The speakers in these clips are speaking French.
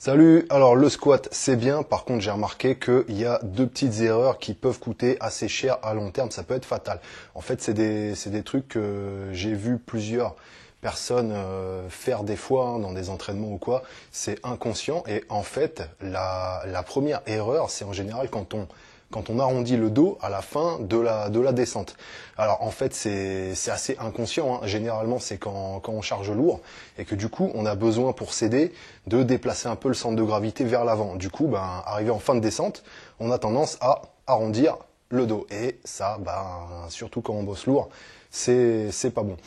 Salut, alors le squat c'est bien, par contre j'ai remarqué qu'il y a deux petites erreurs qui peuvent coûter assez cher à long terme, ça peut être fatal. En fait c'est des trucs que j'ai vu plusieurs personnes faire des fois dans des entraînements ou quoi, c'est inconscient et en fait la première erreur c'est en général quand on arrondit le dos à la fin de la descente. Alors en fait c'est assez inconscient, hein. Généralement c'est quand on charge lourd et que du coup on a besoin pour s'aider de déplacer un peu le centre de gravité vers l'avant. Du coup, arrivé en fin de descente, on a tendance à arrondir le dos. Et ça, surtout quand on bosse lourd, c'est pas bon.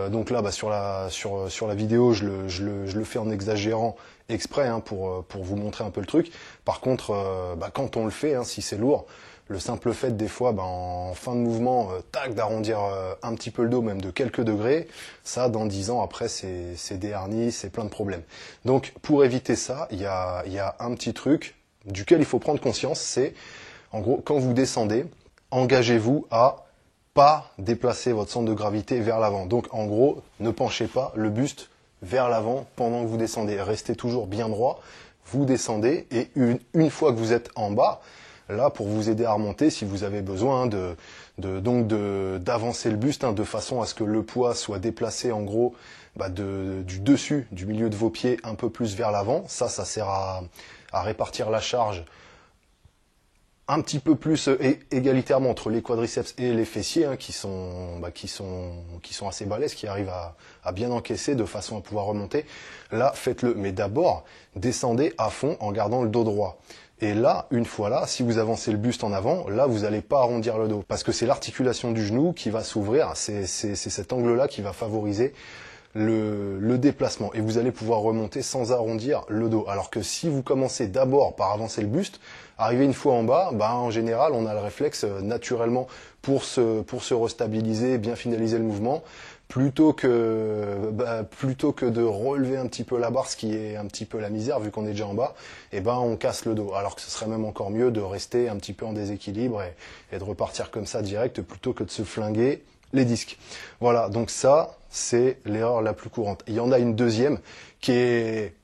Donc là, sur la vidéo, je le fais en exagérant exprès pour vous montrer un peu le truc. Par contre, quand on le fait, hein, si c'est lourd, le simple fait des fois, en fin de mouvement, d'arrondir un petit peu le dos, même de quelques degrés, ça, dans 10 ans, après, c'est des hernies, c'est plein de problèmes. Donc, pour éviter ça, il y a un petit truc duquel il faut prendre conscience, c'est, en gros, quand vous descendez, engagez-vous à pas déplacer votre centre de gravité vers l'avant. Donc, en gros, ne penchez pas le buste vers l'avant pendant que vous descendez. Restez toujours bien droit, vous descendez, et une fois que vous êtes en bas, là, pour vous aider à remonter, si vous avez besoin d'avancer le buste, de façon à ce que le poids soit déplacé en gros du dessus, du milieu de vos pieds un peu plus vers l'avant. Ça sert à répartir la charge un petit peu plus égalitairement entre les quadriceps et les fessiers, qui sont assez balèzes, qui arrivent à bien encaisser de façon à pouvoir remonter. Là, faites-le. Mais d'abord, descendez à fond en gardant le dos droit. Et là, une fois là, si vous avancez le buste en avant, là, vous n'allez pas arrondir le dos. Parce que c'est l'articulation du genou qui va s'ouvrir. C'est cet angle-là qui va favoriser le déplacement. Et vous allez pouvoir remonter sans arrondir le dos. Alors que si vous commencez d'abord par avancer le buste, arrivé une fois en bas, en général, on a le réflexe naturellement pour se restabiliser, bien finaliser le mouvement, plutôt que de relever un petit peu la barre, ce qui est un petit peu la misère vu qu'on est déjà en bas, on casse le dos. Alors que ce serait même encore mieux de rester un petit peu en déséquilibre et de repartir comme ça direct plutôt que de se flinguer les disques. Voilà, donc ça, c'est l'erreur la plus courante. Il y en a une deuxième qui est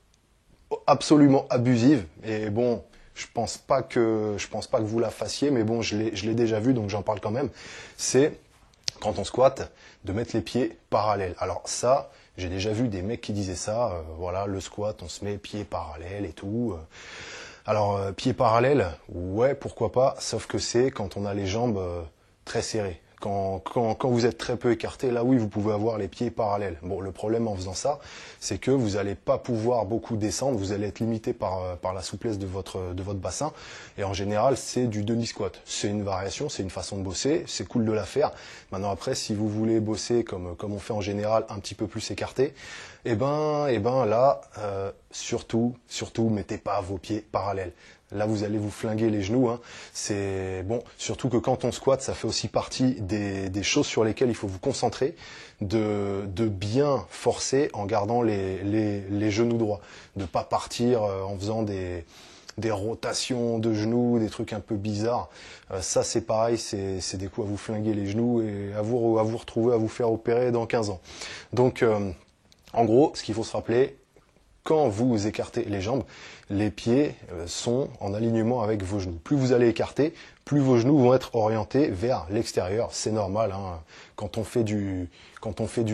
absolument abusive et bon, je pense pas que vous la fassiez, mais bon, je l'ai déjà vu, donc j'en parle quand même. C'est quand on squatte, de mettre les pieds parallèles. Alors ça, j'ai déjà vu des mecs qui disaient ça, voilà, le squat, on se met pieds parallèles et tout. Alors, pieds parallèles, ouais, pourquoi pas, sauf que c'est quand on a les jambes très serrées. Quand vous êtes très peu écarté, là oui, vous pouvez avoir les pieds parallèles. Bon, le problème en faisant ça, c'est que vous n'allez pas pouvoir beaucoup descendre, vous allez être limité par la souplesse de votre bassin. Et en général, c'est du demi-squat. C'est une variation, c'est une façon de bosser, c'est cool de la faire. Maintenant après, si vous voulez bosser comme on fait en général, un petit peu plus écarté, là, surtout, mettez pas vos pieds parallèles. Là, vous allez vous flinguer les genoux. C'est bon, surtout que quand on squatte, ça fait aussi partie des choses sur lesquelles il faut vous concentrer, de bien forcer en gardant les genoux droits, de pas partir en faisant des rotations de genoux, des trucs un peu bizarres. Ça, c'est pareil, c'est des coups à vous flinguer les genoux et à vous retrouver à vous faire opérer dans 15 ans. Donc, en gros, ce qu'il faut se rappeler, quand vous écartez les jambes, les pieds sont en alignement avec vos genoux. Plus vous allez écarter, plus vos genoux vont être orientés vers l'extérieur. C'est normal. Quand on fait du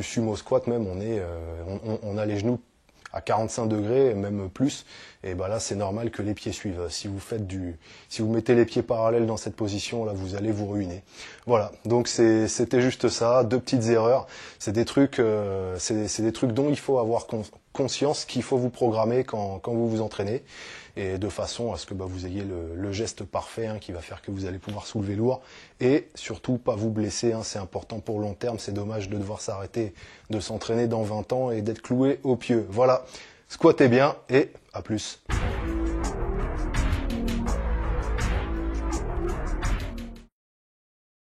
sumo squat, même, on a les genoux à 45 degrés, même plus. Et là, c'est normal que les pieds suivent. Si vous mettez les pieds parallèles dans cette position, là, vous allez vous ruiner. Voilà. Donc, c'était juste ça. Deux petites erreurs. C'est des trucs dont il faut avoir conscience, qu'il faut vous programmer quand vous vous entraînez. Et de façon à ce que vous ayez le geste parfait qui va faire que vous allez pouvoir soulever lourd. Et surtout, pas vous blesser. C'est important pour le long terme. C'est dommage de devoir s'arrêter de s'entraîner dans 20 ans et d'être cloué au pieu. Voilà. Squattez bien et à plus.